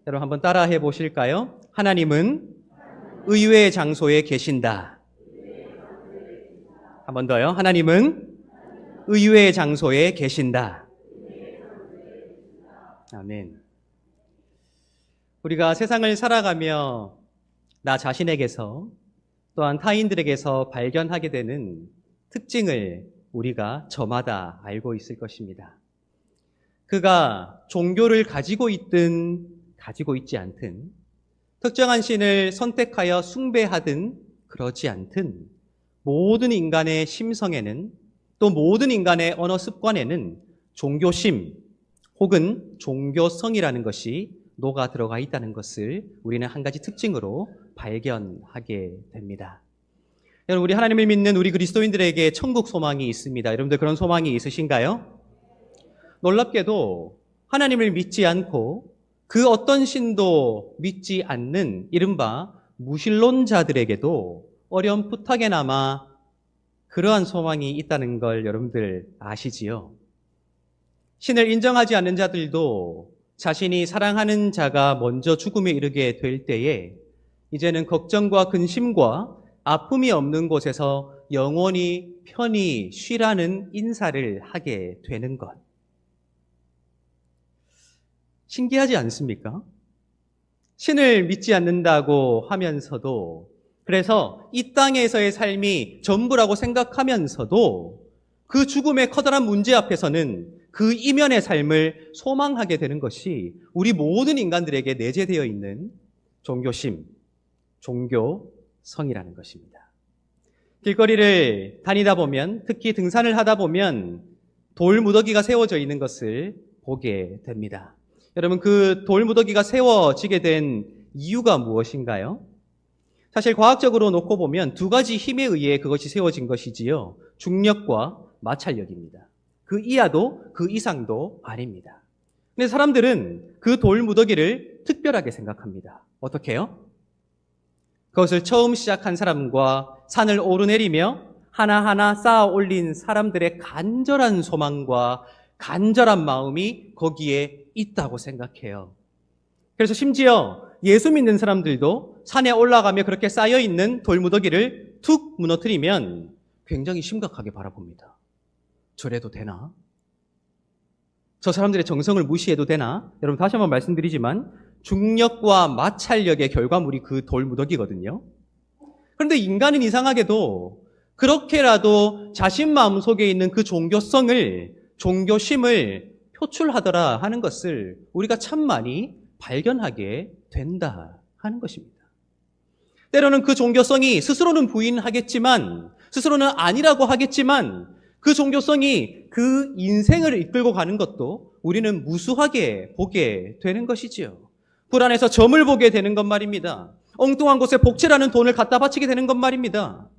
여러분 한번 따라해 보실까요? 하나님은 의외의 장소에 계신다. 한 번 더요. 하나님은 의외의 장소에 계신다. 아멘. 우리가 세상을 살아가며 나 자신에게서 또한 타인들에게서 발견하게 되는 특징을 우리가 저마다 알고 있을 것입니다. 그가 종교를 가지고 있든 가지고 있지 않든, 특정한 신을 선택하여 숭배하든 그러지 않든, 모든 인간의 심성에는, 또 모든 인간의 언어 습관에는 종교심 혹은 종교성이라는 것이 녹아 들어가 있다는 것을 우리는 한 가지 특징으로 발견하게 됩니다. 여러분, 우리 하나님을 믿는 우리 그리스도인들에게 천국 소망이 있습니다. 여러분들 그런 소망이 있으신가요? 놀랍게도 하나님을 믿지 않고 그 어떤 신도 믿지 않는 이른바 무신론자들에게도 어렴풋하게나마 그러한 소망이 있다는 걸 여러분들 아시지요? 신을 인정하지 않는 자들도 자신이 사랑하는 자가 먼저 죽음에 이르게 될 때에 이제는 걱정과 근심과 아픔이 없는 곳에서 영원히 편히 쉬라는 인사를 하게 되는 것. 신기하지 않습니까? 신을 믿지 않는다고 하면서도, 그래서 이 땅에서의 삶이 전부라고 생각하면서도 그 죽음의 커다란 문제 앞에서는 그 이면의 삶을 소망하게 되는 것이 우리 모든 인간들에게 내재되어 있는 종교심, 종교성이라는 것입니다. 길거리를 다니다 보면, 특히 등산을 하다 보면 돌 무더기가 세워져 있는 것을 보게 됩니다. 여러분, 그 돌 무더기가 세워지게 된 이유가 무엇인가요? 사실 과학적으로 놓고 보면 두 가지 힘에 의해 그것이 세워진 것이지요. 중력과 마찰력입니다. 그 이하도 그 이상도 아닙니다. 근데 사람들은 그 돌 무더기를 특별하게 생각합니다. 어떻게 해요? 그것을 처음 시작한 사람과 산을 오르내리며 하나하나 쌓아 올린 사람들의 간절한 소망과 간절한 마음이 거기에 있다고 생각해요. 그래서 심지어 예수 믿는 사람들도 산에 올라가며 그렇게 쌓여있는 돌무더기를 툭 무너뜨리면 굉장히 심각하게 바라봅니다. 저래도 되나? 저 사람들의 정성을 무시해도 되나? 여러분 다시 한번 말씀드리지만 중력과 마찰력의 결과물이 그 돌무더기거든요. 그런데 인간은 이상하게도 그렇게라도 자신 마음속에 있는 그 종교성을, 종교심을 표출하더라 하는 것을 우리가 참 많이 발견하게 된다 하는 것입니다. 때로는 그 종교성이 스스로는 부인하겠지만, 스스로는 아니라고 하겠지만 그 종교성이 그 인생을 이끌고 가는 것도 우리는 무수하게 보게 되는 것이지요. 불안해서 점을 보게 되는 것 말입니다. 엉뚱한 곳에 복채라는 돈을 갖다 바치게 되는 것 말입니다.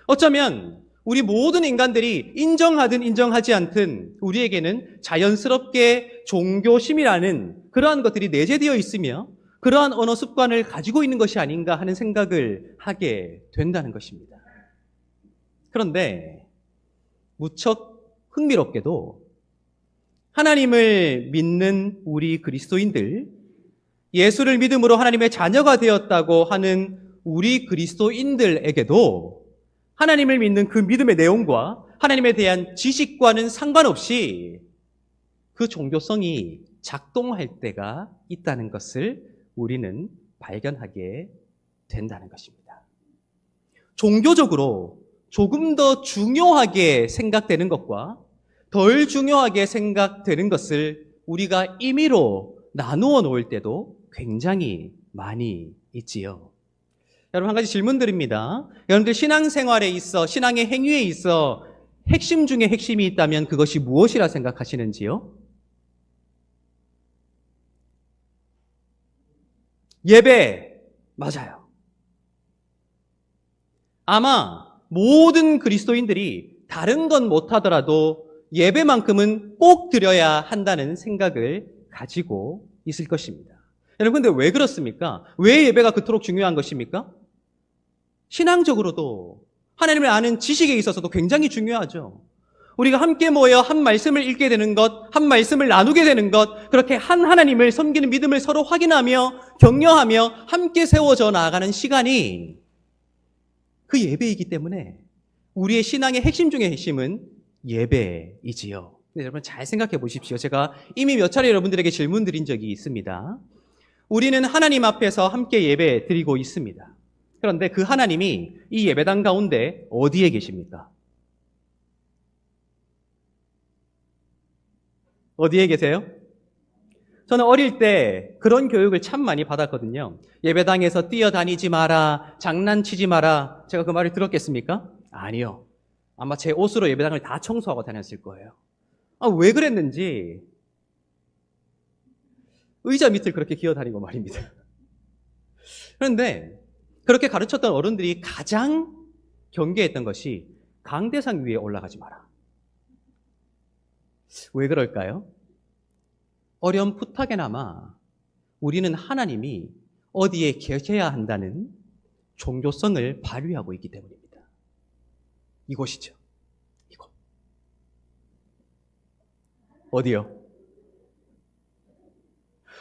어쩌면 우리 모든 인간들이 인정하든 인정하지 않든 우리에게는 자연스럽게 종교심이라는 그러한 것들이 내재되어 있으며 그러한 언어 습관을 가지고 있는 것이 아닌가 하는 생각을 하게 된다는 것입니다. 그런데 무척 흥미롭게도 하나님을 믿는 우리 그리스도인들, 예수를 믿음으로 하나님의 자녀가 되었다고 하는 우리 그리스도인들에게도 하나님을 믿는 그 믿음의 내용과 하나님에 대한 지식과는 상관없이 그 종교성이 작동할 때가 있다는 것을 우리는 발견하게 된다는 것입니다. 종교적으로 조금 더 중요하게 생각되는 것과 덜 중요하게 생각되는 것을 우리가 임의로 나누어 놓을 때도 굉장히 많이 있지요. 여러분 한 가지 질문 드립니다. 여러분들 신앙생활에 있어, 신앙의 행위에 있어 핵심 중에 핵심이 있다면 그것이 무엇이라 생각하시는지요? 예배, 맞아요. 아마 모든 그리스도인들이 다른 건 못하더라도 예배만큼은 꼭 드려야 한다는 생각을 가지고 있을 것입니다. 여러분 근데 왜 그렇습니까? 왜 예배가 그토록 중요한 것입니까? 신앙적으로도 하나님을 아는 지식에 있어서도 굉장히 중요하죠. 우리가 함께 모여 한 말씀을 읽게 되는 것, 한 말씀을 나누게 되는 것, 그렇게 한 하나님을 섬기는 믿음을 서로 확인하며 격려하며 함께 세워져 나아가는 시간이 그 예배이기 때문에 우리의 신앙의 핵심 중의 핵심은 예배이지요. 여러분 잘 생각해 보십시오. 제가 이미 몇 차례 여러분들에게 질문 드린 적이 있습니다. 우리는 하나님 앞에서 함께 예배 드리고 있습니다. 그런데 그 하나님이 이 예배당 가운데 어디에 계십니까? 어디에 계세요? 저는 어릴 때 그런 교육을 참 많이 받았거든요. 예배당에서 뛰어다니지 마라, 장난치지 마라. 제가 그 말을 들었겠습니까? 아니요. 아마 제 옷으로 예배당을 다 청소하고 다녔을 거예요. 왜 그랬는지 의자 밑을 그렇게 기어다니고 말입니다. 그런데 그렇게 가르쳤던 어른들이 가장 경계했던 것이 강대상 위에 올라가지 마라. 왜 그럴까요? 어렴풋하게나마 우리는 하나님이 어디에 계셔야 한다는 종교성을 발휘하고 있기 때문입니다. 이곳이죠. 이곳. 어디요?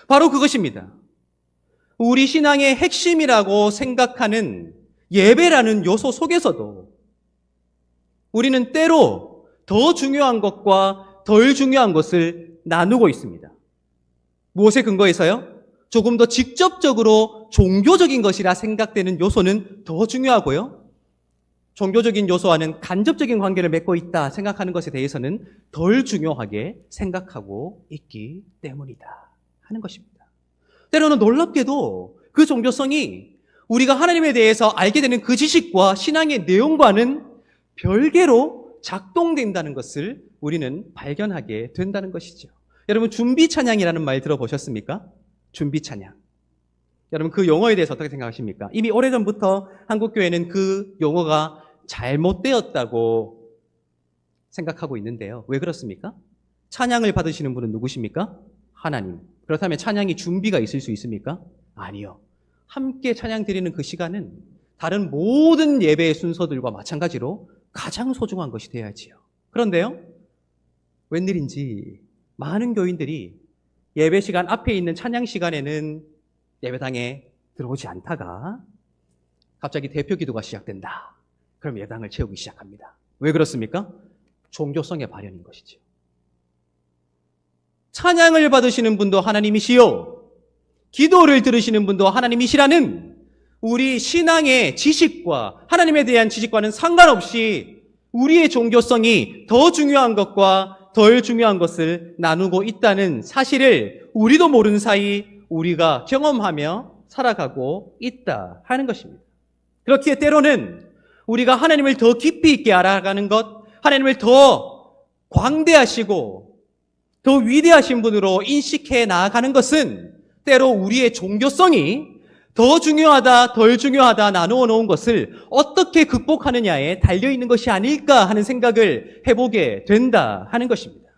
바로 그것입니다. 우리 신앙의 핵심이라고 생각하는 예배라는 요소 속에서도 우리는 때로 더 중요한 것과 덜 중요한 것을 나누고 있습니다. 무엇에 근거해서요? 조금 더 직접적으로 종교적인 것이라 생각되는 요소는 더 중요하고요. 종교적인 요소와는 간접적인 관계를 맺고 있다 생각하는 것에 대해서는 덜 중요하게 생각하고 있기 때문이다 하는 것입니다. 때로는 놀랍게도 그 종교성이 우리가 하나님에 대해서 알게 되는 그 지식과 신앙의 내용과는 별개로 작동된다는 것을 우리는 발견하게 된다는 것이죠. 여러분 준비 찬양이라는 말 들어보셨습니까? 준비 찬양. 여러분 그 용어에 대해서 어떻게 생각하십니까? 이미 오래전부터 한국교회는 그 용어가 잘못되었다고 생각하고 있는데요. 왜 그렇습니까? 찬양을 받으시는 분은 누구십니까? 하나님. 그렇다면 찬양이 준비가 있을 수 있습니까? 아니요. 함께 찬양 드리는 그 시간은 다른 모든 예배의 순서들과 마찬가지로 가장 소중한 것이 되어야지요. 그런데요, 웬일인지 많은 교인들이 예배 시간 앞에 있는 찬양 시간에는 예배당에 들어오지 않다가 갑자기 대표 기도가 시작된다. 그럼 예배당을 채우기 시작합니다. 왜 그렇습니까? 종교성의 발현인 것이죠. 찬양을 받으시는 분도 하나님이시요, 기도를 들으시는 분도 하나님이시라는 우리 신앙의 지식과 하나님에 대한 지식과는 상관없이 우리의 종교성이 더 중요한 것과 덜 중요한 것을 나누고 있다는 사실을 우리도 모르는 사이 우리가 경험하며 살아가고 있다 하는 것입니다. 그렇기에 때로는 우리가 하나님을 더 깊이 있게 알아가는 것, 하나님을 더 광대하시고 더 위대하신 분으로 인식해 나아가는 것은 때로 우리의 종교성이 더 중요하다, 덜 중요하다 나누어 놓은 것을 어떻게 극복하느냐에 달려있는 것이 아닐까 하는 생각을 해보게 된다 하는 것입니다.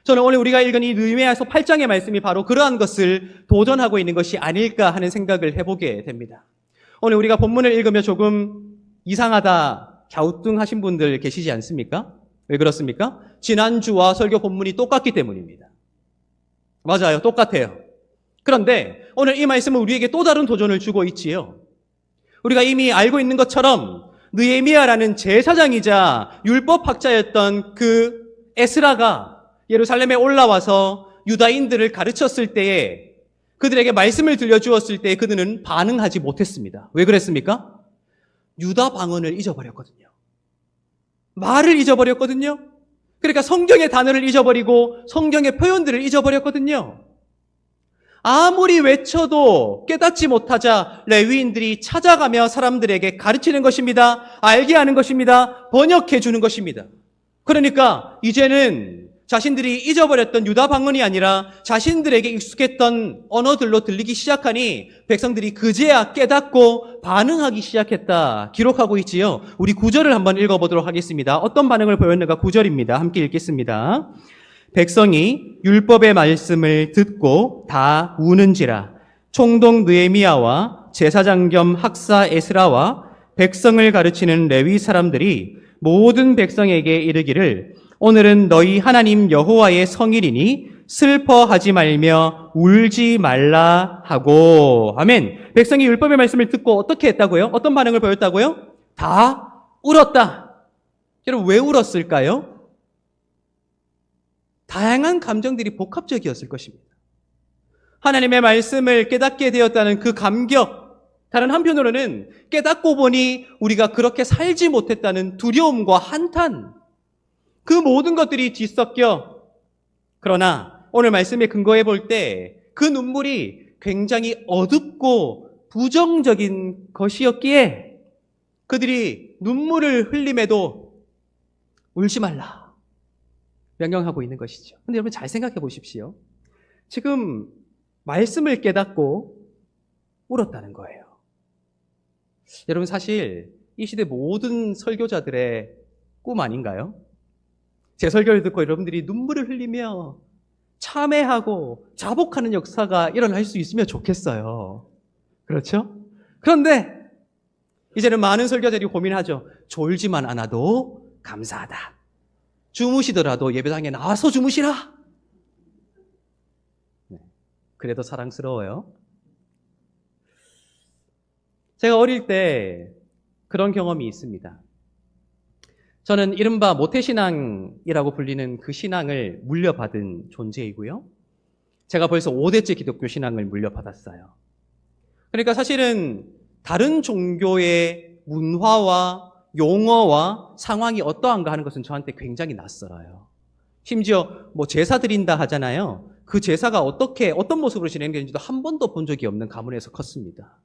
저는 오늘 우리가 읽은 이 느헤미야서 8장의 말씀이 바로 그러한 것을 도전하고 있는 것이 아닐까 하는 생각을 해보게 됩니다. 오늘 우리가 본문을 읽으며 조금 이상하다, 갸우뚱하신 분들 계시지 않습니까? 왜 그렇습니까? 지난주와 설교 본문이 똑같기 때문입니다. 맞아요. 똑같아요. 그런데 오늘 이 말씀은 우리에게 또 다른 도전을 주고 있지요. 우리가 이미 알고 있는 것처럼 느헤미야라는 제사장이자 율법학자였던 그 에스라가 예루살렘에 올라와서 유다인들을 가르쳤을 때에, 그들에게 말씀을 들려주었을 때 그들은 반응하지 못했습니다. 왜 그랬습니까? 유다 방언을 잊어버렸거든요. 말을 잊어버렸거든요. 그러니까 성경의 단어를 잊어버리고 성경의 표현들을 잊어버렸거든요. 아무리 외쳐도 깨닫지 못하자 레위인들이 찾아가며 사람들에게 가르치는 것입니다. 알게 하는 것입니다. 번역해 주는 것입니다. 그러니까 이제는 자신들이 잊어버렸던 유다 방언이 아니라 자신들에게 익숙했던 언어들로 들리기 시작하니 백성들이 그제야 깨닫고 반응하기 시작했다 기록하고 있지요. 우리 9절을 한번 읽어보도록 하겠습니다. 어떤 반응을 보였는가 9절입니다. 함께 읽겠습니다. 백성이 율법의 말씀을 듣고 다 우는지라. 총독 느헤미야와 제사장 겸 학사 에스라와 백성을 가르치는 레위 사람들이 모든 백성에게 이르기를 오늘은 너희 하나님 여호와의 성일이니 슬퍼하지 말며 울지 말라 하고. 아멘. 백성이 율법의 말씀을 듣고 어떻게 했다고요? 어떤 반응을 보였다고요? 다 울었다. 여러분, 왜 울었을까요? 다양한 감정들이 복합적이었을 것입니다. 하나님의 말씀을 깨닫게 되었다는 그 감격, 다른 한편으로는 깨닫고 보니 우리가 그렇게 살지 못했다는 두려움과 한탄, 그 모든 것들이 뒤섞여. 그러나 오늘 말씀에 근거해 볼 때 그 눈물이 굉장히 어둡고 부정적인 것이었기에 그들이 눈물을 흘림에도 울지 말라 명령하고 있는 것이죠. 그런데 여러분 잘 생각해 보십시오. 지금 말씀을 깨닫고 울었다는 거예요. 여러분 사실 이 시대 모든 설교자들의 꿈 아닌가요? 제 설교를 듣고 여러분들이 눈물을 흘리며 참회하고 자복하는 역사가 일어날 수 있으면 좋겠어요. 그렇죠? 그런데 이제는 많은 설교자들이 고민하죠. 졸지만 않아도 감사하다. 주무시더라도 예배당에 나와서 주무시라. 네, 그래도 사랑스러워요. 제가 어릴 때 그런 경험이 있습니다. 저는 이른바 모태신앙이라고 불리는 그 신앙을 물려받은 존재이고요. 제가 벌써 5대째 기독교 신앙을 물려받았어요. 그러니까 사실은 다른 종교의 문화와 용어와 상황이 어떠한가 하는 것은 저한테 굉장히 낯설어요. 심지어 제사 드린다 하잖아요. 그 제사가 어떤 모습으로 진행되는지도 한 번도 본 적이 없는 가문에서 컸습니다.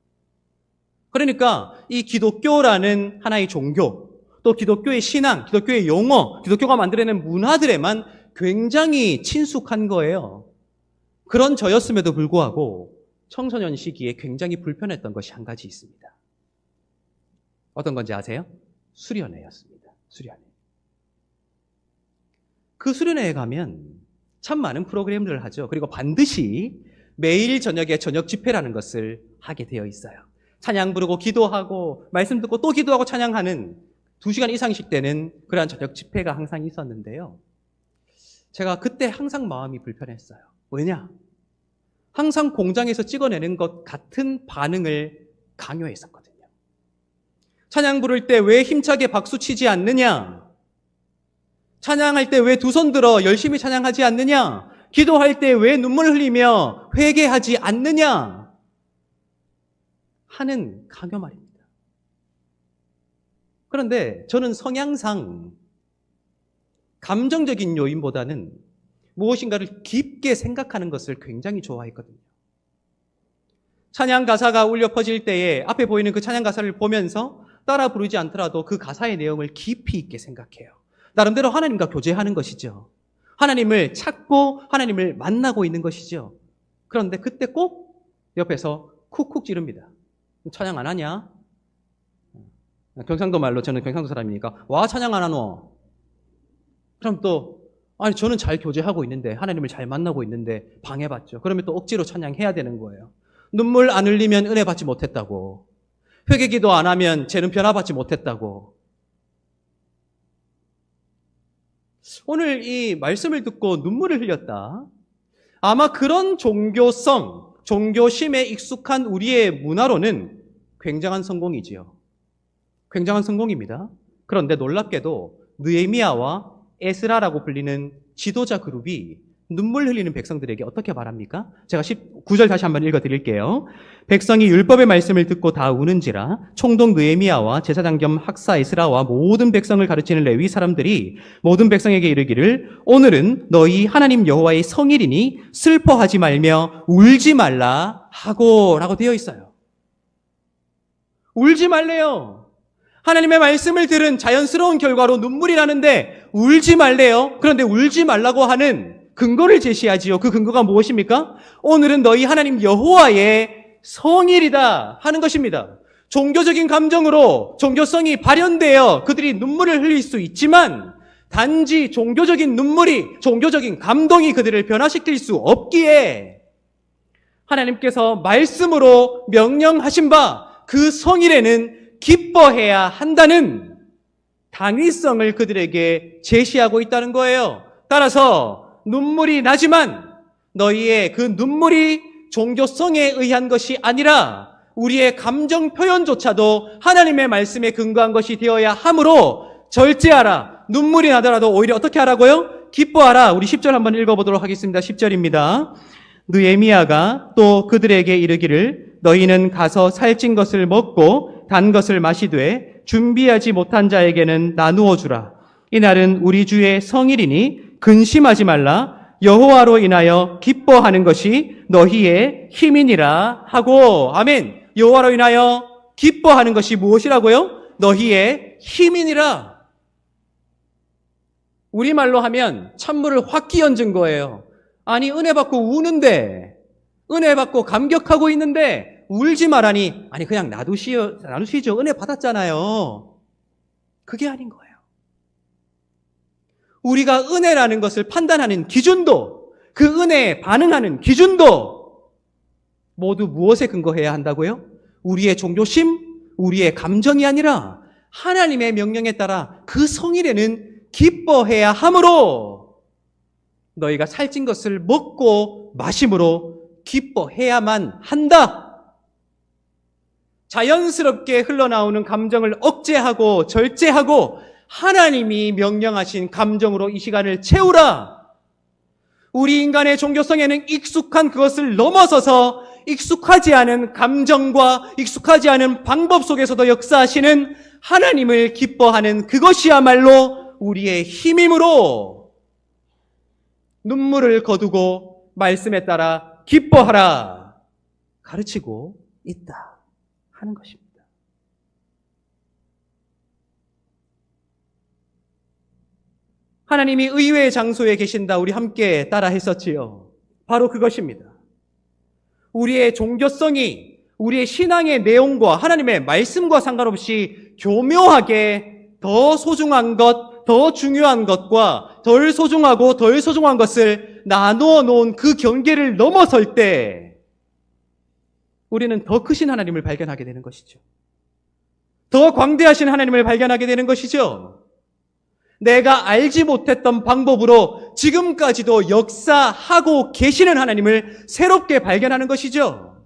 그러니까 이 기독교라는 하나의 종교, 또 기독교의 신앙, 기독교의 용어, 기독교가 만들어낸 문화들에만 굉장히 친숙한 거예요. 그런 저였음에도 불구하고 청소년 시기에 굉장히 불편했던 것이 한 가지 있습니다. 어떤 건지 아세요? 수련회였습니다. 수련회. 그 수련회에 가면 참 많은 프로그램들을 하죠. 그리고 반드시 매일 저녁에 저녁 집회라는 것을 하게 되어 있어요. 찬양 부르고 기도하고 말씀 듣고 또 기도하고 찬양하는 2시간 이상씩 되는 그러한 저녁 집회가 항상 있었는데요. 제가 그때 항상 마음이 불편했어요. 왜냐? 항상 공장에서 찍어내는 것 같은 반응을 강요했었거든요. 찬양 부를 때 왜 힘차게 박수 치지 않느냐? 찬양할 때 왜 두 손 들어 열심히 찬양하지 않느냐? 기도할 때 왜 눈물 흘리며 회개하지 않느냐? 하는 강요 말입니다. 그런데 저는 성향상 감정적인 요인보다는 무엇인가를 깊게 생각하는 것을 굉장히 좋아했거든요. 찬양 가사가 울려 퍼질 때에 앞에 보이는 그 찬양 가사를 보면서 따라 부르지 않더라도 그 가사의 내용을 깊이 있게 생각해요. 나름대로 하나님과 교제하는 것이죠. 하나님을 찾고 하나님을 만나고 있는 것이죠. 그런데 그때 꼭 옆에서 쿡쿡 찌릅니다. 찬양 안 하냐? 경상도 말로, 저는 경상도 사람이니까 와 찬양 안 하노? 그럼 또 아니 저는 잘 교제하고 있는데 하나님을 잘 만나고 있는데 방해받죠. 그러면 또 억지로 찬양해야 되는 거예요. 눈물 안 흘리면 은혜 받지 못했다고, 회개기도 안 하면 죄는 변화받지 못했다고. 오늘 이 말씀을 듣고 눈물을 흘렸다. 아마 그런 종교성, 종교심에 익숙한 우리의 문화로는 굉장한 성공이지요. 굉장한 성공입니다. 그런데 놀랍게도 느헤미야와 에스라라고 불리는 지도자 그룹이 눈물 흘리는 백성들에게 어떻게 말합니까? 제가 19절 다시 한번 읽어드릴게요. 백성이 율법의 말씀을 듣고 다 우는지라 총독 느헤미야와 제사장 겸 학사 에스라와 모든 백성을 가르치는 레위 사람들이 모든 백성에게 이르기를 오늘은 너희 하나님 여호와의 성일이니 슬퍼하지 말며 울지 말라 하고 라고 되어 있어요. 울지 말래요. 하나님의 말씀을 들은 자연스러운 결과로 눈물이 나는데 울지 말래요. 그런데 울지 말라고 하는 근거를 제시하지요. 그 근거가 무엇입니까? 오늘은 너희 하나님 여호와의 성일이다 하는 것입니다. 종교적인 감정으로 종교성이 발현되어 그들이 눈물을 흘릴 수 있지만 단지 종교적인 눈물이, 종교적인 감동이 그들을 변화시킬 수 없기에 하나님께서 말씀으로 명령하신 바 그 성일에는 기뻐해야 한다는 당위성을 그들에게 제시하고 있다는 거예요. 따라서 눈물이 나지만 너희의 그 눈물이 종교성에 의한 것이 아니라 우리의 감정 표현조차도 하나님의 말씀에 근거한 것이 되어야 하므로 절제하라. 눈물이 나더라도 오히려 어떻게 하라고요? 기뻐하라. 우리 10절 한번 읽어보도록 하겠습니다. 10절입니다. 느헤미야가 또 그들에게 이르기를 너희는 가서 살찐 것을 먹고 단 것을 마시되 준비하지 못한 자에게는 나누어 주라. 이날은 우리 주의 성일이니 근심하지 말라. 여호와로 인하여 기뻐하는 것이 너희의 힘이니라 하고. 아멘. 여호와로 인하여 기뻐하는 것이 무엇이라고요? 너희의 힘이니라. 우리말로 하면 찬물을 확 끼얹은 거예요. 아니 은혜 받고 우는데, 은혜 받고 감격하고 있는데 울지 말하니, 아니 그냥 나누시죠. 은혜 받았잖아요. 그게 아닌 거예요. 우리가 은혜라는 것을 판단하는 기준도, 그 은혜에 반응하는 기준도 모두 무엇에 근거해야 한다고요? 우리의 종교심, 우리의 감정이 아니라 하나님의 명령에 따라 그 성일에는 기뻐해야 하므로 너희가 살찐 것을 먹고 마심으로 기뻐해야만 한다. 자연스럽게 흘러나오는 감정을 억제하고 절제하고 하나님이 명령하신 감정으로 이 시간을 채우라. 우리 인간의 종교성에는 익숙한 그것을 넘어서서 익숙하지 않은 감정과 익숙하지 않은 방법 속에서도 역사하시는 하나님을 기뻐하는 그것이야말로 우리의 힘이므로 눈물을 거두고 말씀에 따라 기뻐하라 가르치고 있다 하는 것입니다. 하나님이 의외의 장소에 계신다 우리 함께 따라 했었지요. 바로 그것입니다. 우리의 종교성이 우리의 신앙의 내용과 하나님의 말씀과 상관없이 교묘하게 더 소중한 것, 더 중요한 것과 덜 소중하고 덜 소중한 것을 나누어 놓은 그 경계를 넘어설 때 우리는 더 크신 하나님을 발견하게 되는 것이죠. 더 광대하신 하나님을 발견하게 되는 것이죠. 내가 알지 못했던 방법으로 지금까지도 역사하고 계시는 하나님을 새롭게 발견하는 것이죠.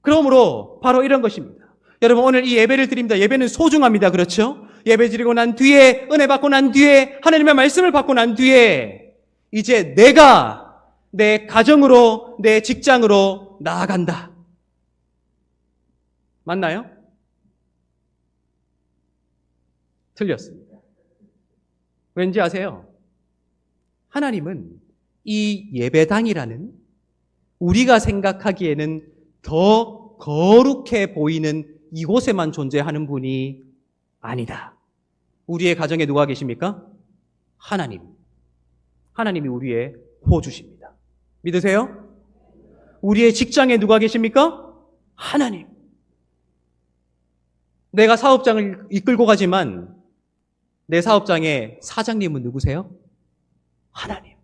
그러므로 바로 이런 것입니다. 여러분 오늘 이 예배를 드립니다. 예배는 소중합니다. 그렇죠? 예배 드리고 난 뒤에 은혜 받고 난 뒤에 하나님의 말씀을 받고 난 뒤에 이제 내가 내 가정으로 내 직장으로 나아간다. 맞나요? 틀렸습니다. 왠지 아세요? 하나님은 이 예배당이라는 우리가 생각하기에는 더 거룩해 보이는 이곳에만 존재하는 분이 아니다. 우리의 가정에 누가 계십니까? 하나님. 하나님이 우리의 호주십니다. 믿으세요? 우리의 직장에 누가 계십니까? 하나님. 내가 사업장을 이끌고 가지만 내 사업장의 사장님은 누구세요? 하나님.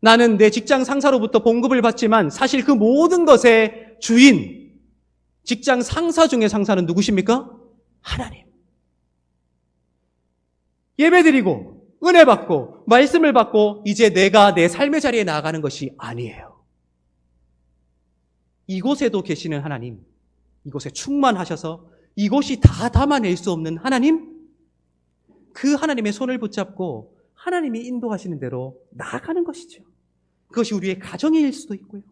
나는 내 직장 상사로부터 봉급을 받지만 사실 그 모든 것의 주인, 직장 상사 중에 상사는 누구십니까? 하나님. 예배드리고 은혜 받고 말씀을 받고 이제 내가 내 삶의 자리에 나아가는 것이 아니에요. 이곳에도 계시는 하나님, 이곳에 충만하셔서 이곳이 다 담아낼 수 없는 하나님, 그 하나님의 손을 붙잡고 하나님이 인도하시는 대로 나아가는 것이죠. 그것이 우리의 가정일 수도 있고요.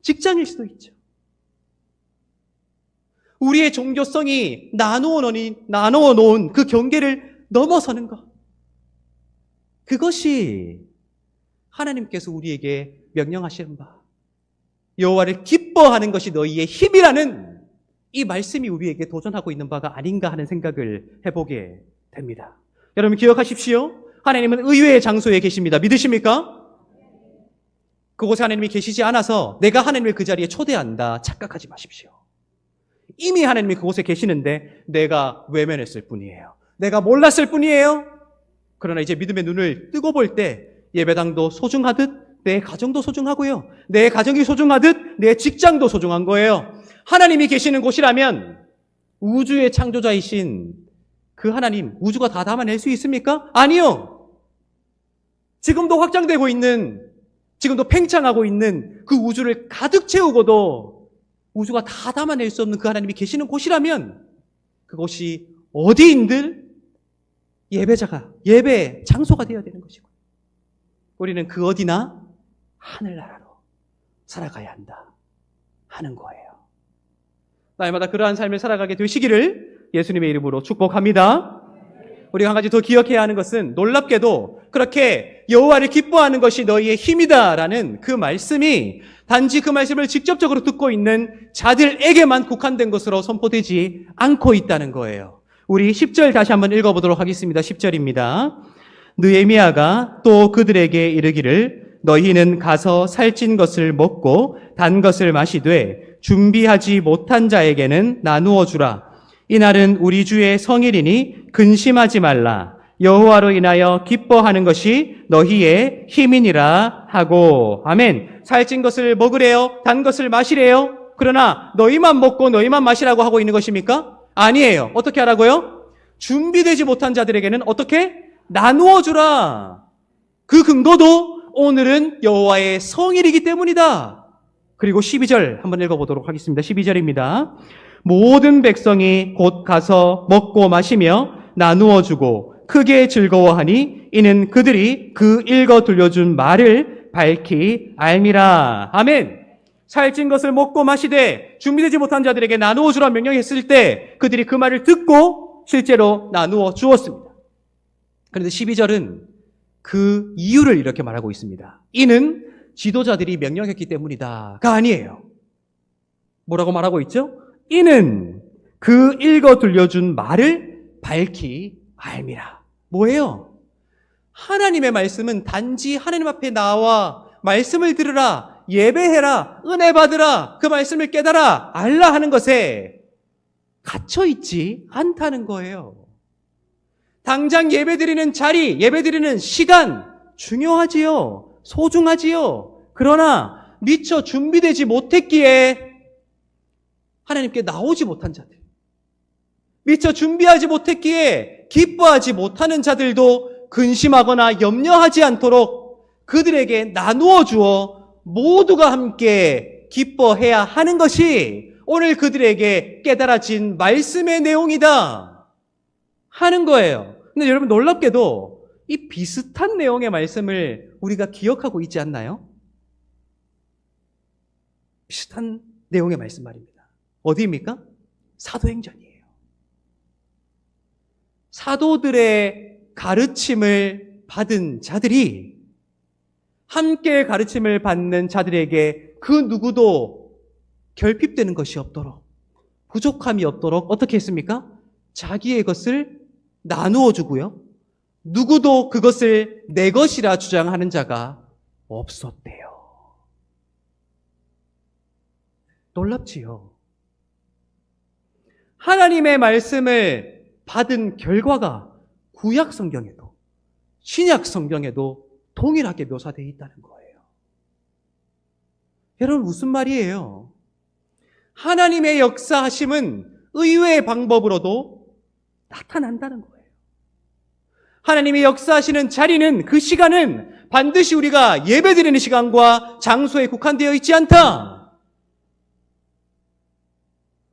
직장일 수도 있죠. 우리의 종교성이 나누어 놓은 그 경계를 넘어서는 것. 그것이 하나님께서 우리에게 명령하시는 바. 여호와를 기뻐하는 것이 너희의 힘이라는 이 말씀이 우리에게 도전하고 있는 바가 아닌가 하는 생각을 해보게 됩니다. 여러분 기억하십시오. 하나님은 의외의 장소에 계십니다. 믿으십니까? 그곳에 하나님이 계시지 않아서 내가 하나님을 그 자리에 초대한다 착각하지 마십시오. 이미 하나님이 그곳에 계시는데 내가 외면했을 뿐이에요. 내가 몰랐을 뿐이에요. 그러나 이제 믿음의 눈을 뜨고 볼 때 예배당도 소중하듯 내 가정도 소중하고요. 내 가정이 소중하듯 내 직장도 소중한 거예요. 하나님이 계시는 곳이라면 우주의 창조자이신 그 하나님, 우주가 다 담아낼 수 있습니까? 아니요. 지금도 확장되고 있는, 지금도 팽창하고 있는 그 우주를 가득 채우고도 우주가 다 담아낼 수 없는 그 하나님이 계시는 곳이라면 그곳이 어디인들 예배자가, 예배 장소가 되어야 되는 것이고, 우리는 그 어디나 하늘나라로 살아가야 한다 하는 거예요. 날마다 그러한 삶을 살아가게 되시기를 예수님의 이름으로 축복합니다. 우리가 한 가지 더 기억해야 하는 것은, 놀랍게도 그렇게 여호와를 기뻐하는 것이 너희의 힘이다라는 그 말씀이 단지 그 말씀을 직접적으로 듣고 있는 자들에게만 국한된 것으로 선포되지 않고 있다는 거예요. 우리 10절 다시 한번 읽어보도록 하겠습니다. 10절입니다. 느헤미야가 또 그들에게 이르기를 너희는 가서 살찐 것을 먹고 단 것을 마시되 준비하지 못한 자에게는 나누어 주라. 이날은 우리 주의 성일이니 근심하지 말라. 여호와로 인하여 기뻐하는 것이 너희의 힘이니라 하고. 아멘. 살찐 것을 먹으래요? 단 것을 마시래요? 그러나 너희만 먹고 너희만 마시라고 하고 있는 것입니까? 아니에요. 어떻게 하라고요? 준비되지 못한 자들에게는 어떻게? 나누어 주라. 그 근거도 오늘은 여호와의 성일이기 때문이다. 그리고 12절 한번 읽어보도록 하겠습니다. 12절입니다. 모든 백성이 곧 가서 먹고 마시며 나누어 주고 크게 즐거워하니 이는 그들이 그 읽어 들려준 말을 밝히 알미라. 아멘. 살찐 것을 먹고 마시되 준비되지 못한 자들에게 나누어 주라 명령했을 때 그들이 그 말을 듣고 실제로 나누어 주었습니다. 그런데 12절은 그 이유를 이렇게 말하고 있습니다. 이는 지도자들이 명령했기 때문이다가 아니에요. 뭐라고 말하고 있죠? 이는 그 읽어 들려준 말을 밝히 알미라. 뭐예요? 하나님의 말씀은 단지 하나님 앞에 나와 말씀을 들으라, 예배해라, 은혜 받으라, 그 말씀을 깨달아 알라 하는 것에 갇혀있지 않다는 거예요. 당장 예배드리는 자리, 예배드리는 시간 중요하지요. 소중하지요. 그러나 미처 준비되지 못했기에 하나님께 나오지 못한 자들, 미처 준비하지 못했기에 기뻐하지 못하는 자들도 근심하거나 염려하지 않도록 그들에게 나누어 주어 모두가 함께 기뻐해야 하는 것이 오늘 그들에게 깨달아진 말씀의 내용이다 하는 거예요. 근데 여러분, 놀랍게도 이 비슷한 내용의 말씀을 우리가 기억하고 있지 않나요? 비슷한 내용의 말씀 말입니다. 어디입니까? 사도행전이에요. 사도들의 가르침을 받은 자들이, 함께 가르침을 받는 자들에게 그 누구도 결핍되는 것이 없도록, 부족함이 없도록 어떻게 했습니까? 자기의 것을 나누어 주고요. 누구도 그것을 내 것이라 주장하는 자가 없었대요. 놀랍지요. 하나님의 말씀을 받은 결과가 구약 성경에도 신약 성경에도 동일하게 묘사되어 있다는 거예요. 여러분, 무슨 말이에요? 하나님의 역사하심은 의외의 방법으로도 나타난다는 거예요. 하나님의 역사하시는 자리는, 그 시간은 반드시 우리가 예배드리는 시간과 장소에 국한되어 있지 않다.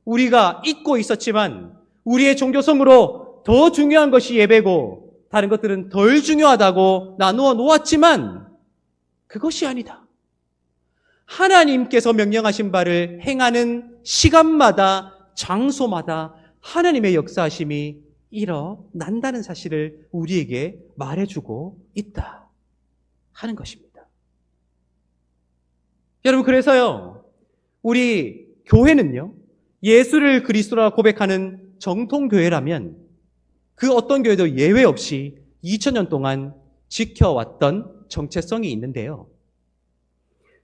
우리가 잊고 있었지만 우리의 종교성으로 더 중요한 것이 예배고 다른 것들은 덜 중요하다고 나누어 놓았지만 그것이 아니다. 하나님께서 명령하신 바를 행하는 시간마다 장소마다 하나님의 역사하심이 일어난다는 사실을 우리에게 말해주고 있다 하는 것입니다. 여러분, 그래서요, 우리 교회는요, 예수를 그리스도라 고백하는 정통교회라면 그 어떤 교회도 예외 없이 2000년 동안 지켜왔던 정체성이 있는데요.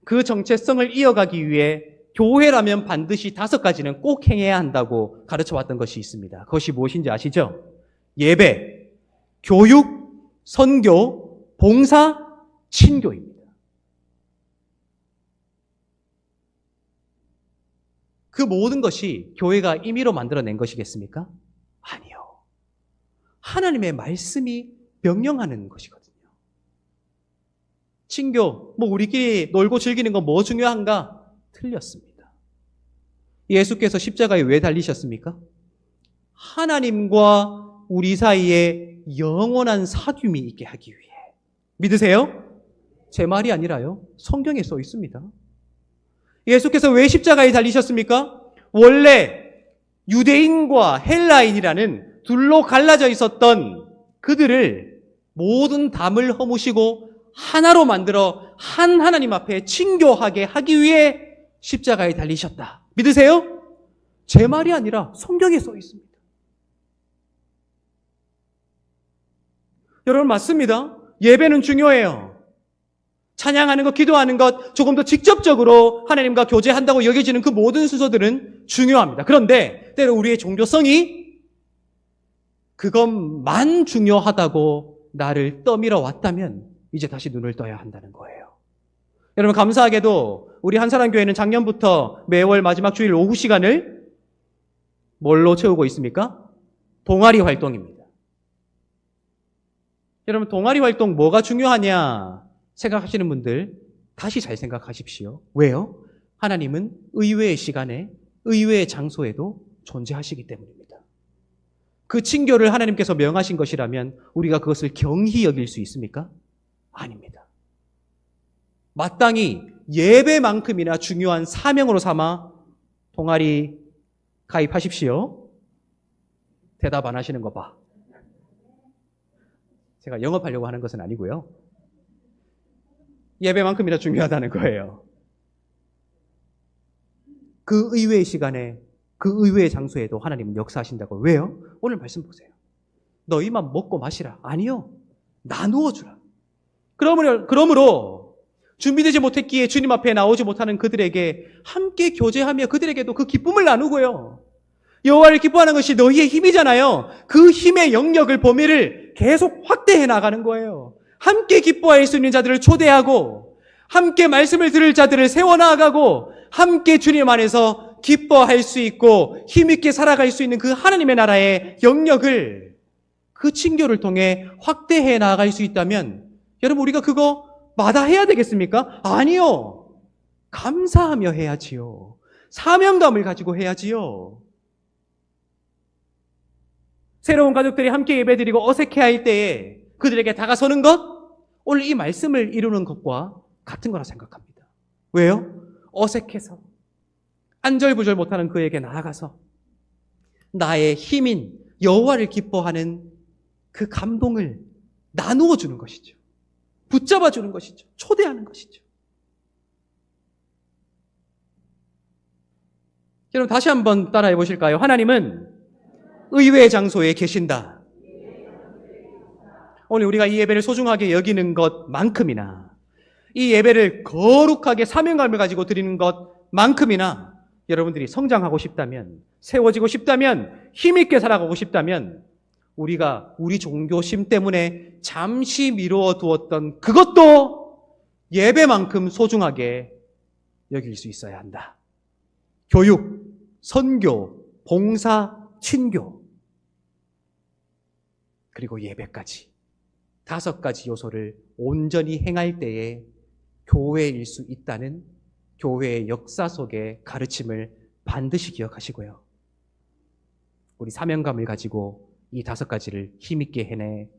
그 정체성을 이어가기 위해 교회라면 반드시 5가지는 꼭 행해야 한다고 가르쳐왔던 것이 있습니다. 그것이 무엇인지 아시죠? 예배, 교육, 선교, 봉사, 친교입니다. 그 모든 것이 교회가 임의로 만들어낸 것이겠습니까? 아니요. 하나님의 말씀이 명령하는 것이거든요. 친교, 우리끼리 놀고 즐기는 건 뭐 중요한가? 틀렸습니다. 예수께서 십자가에 왜 달리셨습니까? 하나님과 우리 사이에 영원한 사귐이 있게 하기 위해. 믿으세요? 제 말이 아니라요. 성경에 써 있습니다. 예수께서 왜 십자가에 달리셨습니까? 원래 유대인과 헬라인이라는 둘로 갈라져 있었던 그들을 모든 담을 허무시고 하나로 만들어 한 하나님 앞에 친교하게 하기 위해 십자가에 달리셨다. 믿으세요? 제 말이 아니라 성경에 써 있습니다. 여러분, 맞습니다. 예배는 중요해요. 찬양하는 것, 기도하는 것, 조금 더 직접적으로 하나님과 교제한다고 여겨지는 그 모든 순서들은 중요합니다. 그런데 때로 우리의 종교성이 그것만 중요하다고 나를 떠밀어 왔다면 이제 다시 눈을 떠야 한다는 거예요. 여러분, 감사하게도 우리 한사랑교회는 작년부터 매월 마지막 주일 오후 시간을 뭘로 채우고 있습니까? 동아리 활동입니다. 여러분, 동아리 활동 뭐가 중요하냐 생각하시는 분들 다시 잘 생각하십시오. 왜요? 하나님은 의외의 시간에 의외의 장소에도 존재하시기 때문입니다. 그 친교를 하나님께서 명하신 것이라면 우리가 그것을 경히 여길 수 있습니까? 아닙니다. 마땅히 예배만큼이나 중요한 사명으로 삼아 동아리 가입하십시오. 대답 안 하시는 거 봐. 제가 영업하려고 하는 것은 아니고요. 예배만큼이나 중요하다는 거예요. 그 의외의 시간에 그 의외의 장소에도 하나님은 역사하신다고. 왜요? 오늘 말씀 보세요. 너희만 먹고 마시라. 아니요. 나누어 주라. 그러므로 준비되지 못했기에 주님 앞에 나오지 못하는 그들에게 함께 교제하며 그들에게도 그 기쁨을 나누고요. 여호와를 기뻐하는 것이 너희의 힘이잖아요. 그 힘의 영역을, 범위를 계속 확대해 나가는 거예요. 함께 기뻐할 수 있는 자들을 초대하고 함께 말씀을 들을 자들을 세워나가고 함께 주님 안에서 기뻐할 수 있고 힘있게 살아갈 수 있는 그 하나님의 나라의 영역을 그 친교를 통해 확대해 나갈 수 있다면 여러분, 우리가 그거 마다해야 되겠습니까? 아니요. 감사하며 해야지요. 사명감을 가지고 해야지요. 새로운 가족들이 함께 예배드리고 어색해할 때에 그들에게 다가서는 것, 오늘 이 말씀을 이루는 것과 같은 거라 생각합니다. 왜요? 어색해서 안절부절 못하는 그에게 나아가서 나의 힘인 여호와를 기뻐하는 그 감동을 나누어 주는 것이죠. 붙잡아 주는 것이죠. 초대하는 것이죠. 여러분, 다시 한번 따라해 보실까요? 하나님은 의외의 장소에 계신다. 오늘 우리가 이 예배를 소중하게 여기는 것만큼이나 이 예배를 거룩하게 사명감을 가지고 드리는 것만큼이나 여러분들이 성장하고 싶다면, 세워지고 싶다면, 힘있게 살아가고 싶다면 우리가 우리 종교심 때문에 잠시 미루어 두었던 그것도 예배만큼 소중하게 여길 수 있어야 한다. 교육, 선교, 봉사, 친교, 그리고 예배까지 5가지 요소를 온전히 행할 때에 교회일 수 있다는 교회의 역사 속의 가르침을 반드시 기억하시고요. 우리 사명감을 가지고 이 5가지를 힘있게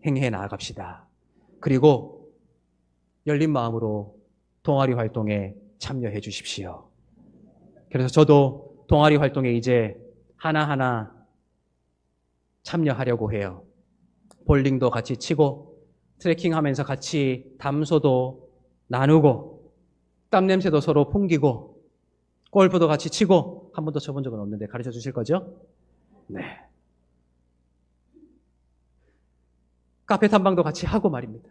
행해 나아갑시다. 그리고 열린 마음으로 동아리 활동에 참여해 주십시오. 그래서 저도 동아리 활동에 이제 하나하나 참여하려고 해요. 볼링도 같이 치고 트레킹하면서 같이 담소도 나누고 땀 냄새도 서로 풍기고 골프도 같이 치고. 한 번도 쳐본 적은 없는데 가르쳐 주실 거죠? 네. 카페 탐방도 같이 하고 말입니다.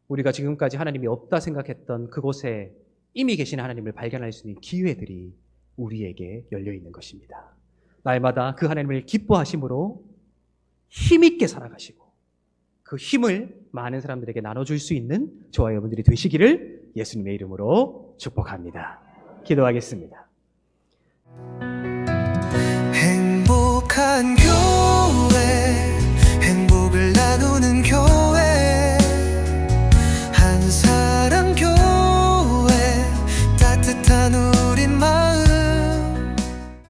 우리가 지금까지 하나님이 없다 생각했던 그곳에 이미 계신 하나님을 발견할 수 있는 기회들이 우리에게 열려 있는 것입니다. 날마다 그 하나님을 기뻐하심으로 힘있게 살아가시고 그 힘을 많은 사람들에게 나눠줄 수 있는 저와 여러분들이 되시기를 예수님의 이름으로 축복합니다. 기도하겠습니다.